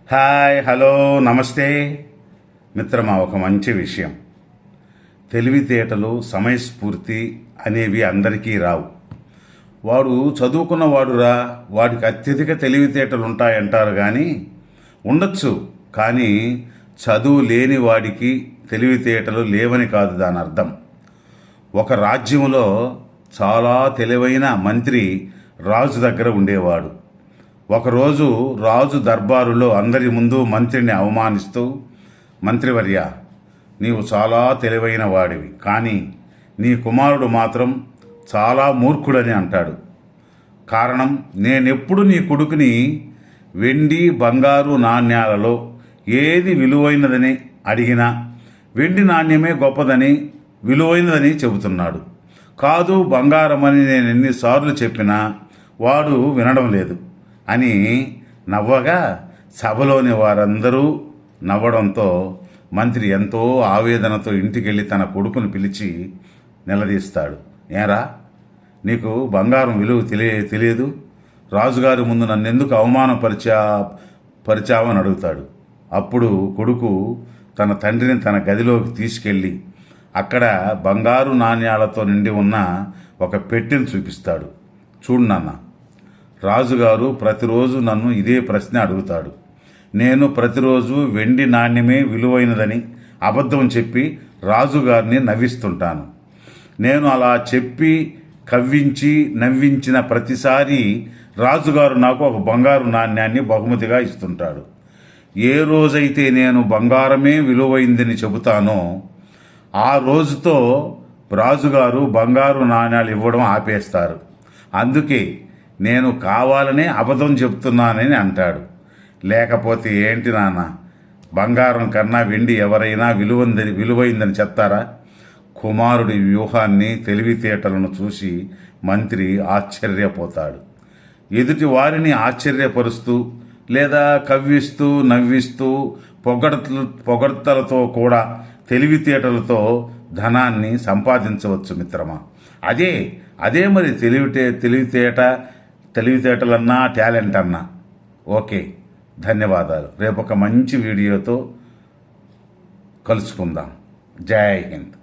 Hi, hello, నమస్తే మిత్రమా. ఒక మంచి విషయం, తెలివితేటలు, సమయస్ఫూర్తి అనేవి అందరికీ రావు. వాడు చదువుకున్నవాడురా, వాడికి అత్యధిక తెలివితేటలు ఉంటాయంటారు. కానీ ఉండొచ్చు, కానీ చదువు లేని వాడికి తెలివితేటలు లేవని కాదు దాని అర్థం. ఒక రాజ్యంలో చాలా తెలివైన మంత్రి రాజు దగ్గర ఉండేవాడు. ఒకరోజు రాజు దర్బారులో అందరి ముందు మంత్రిని అవమానిస్తూ, మంత్రివర్య, నీవు చాలా తెలివైన వాడివి, కానీ నీ కుమారుడు మాత్రం చాలా మూర్ఖుడని అంటాడు. కారణం, నేనెప్పుడు నీ కొడుకుని వెండి బంగారు నాణ్యాలలో ఏది విలువైనదని అడిగినా వెండి నాణ్యమే గొప్పదని విలువైనదని చెబుతున్నాడు. కాదు, బంగారమని నేను ఎన్నిసార్లు చెప్పినా వాడు వినడం లేదు అని నవ్వగా సభలోని వారందరూ నవ్వడంతో మంత్రి ఎంతో ఆవేదనతో ఇంటికెళ్ళి తన కొడుకును పిలిచి నిలదీస్తాడు. ఏరా, నీకు బంగారం విలువ తెలియదు? రాజుగారి ముందు నన్నెందుకు అవమానపరిచావని అడుగుతాడు. అప్పుడు కొడుకు తన తండ్రిని తన గదిలోకి తీసుకెళ్ళి అక్కడ బంగారు నాణ్యాలతో నిండి ఉన్న ఒక పెట్టెను చూపిస్తాడు. చూడు నాన్న, రాజుగారు ప్రతిరోజు నన్ను ఇదే ప్రశ్న అడుగుతాడు. నేను ప్రతిరోజు వెండి నాణ్యమే విలువైనదని అబద్ధం చెప్పి రాజుగారిని నవ్విస్తుంటాను. నేను అలా చెప్పి కవ్వించి నవ్వించిన ప్రతిసారి రాజుగారు నాకు ఒక బంగారు నాణ్యాన్ని బహుమతిగా ఇస్తుంటాడు. ఏ రోజైతే నేను బంగారమే విలువైందని చెబుతానో ఆ రోజుతో రాజుగారు బంగారు నాణ్యాలు ఇవ్వడం ఆపేస్తారు. అందుకే నేను కావాలనే అబద్ధం చెప్తున్నానని అంటాడు. లేకపోతే ఏంటి నాన్న, బంగారం కన్నా వెండి ఎవరైనా విలువైందని చెప్తారా? కుమారుడి వ్యూహాన్ని, తెలివితేటలను చూసి మంత్రి ఆశ్చర్యపోతాడు. ఎదుటి వారిని ఆశ్చర్యపరుస్తూ లేదా కవ్విస్తూ నవ్విస్తూ పొగడ్తలతో కూడా తెలివితేటలతో ధనాన్ని సంపాదించవచ్చు మిత్రమా. అదే మరి తెలివితేటలన్నా టాలెంట్ అన్నా. ఓకే, ధన్యవాదాలు. రేపు ఒక మంచి వీడియోతో కలుసుకుందాం. జై హింద్.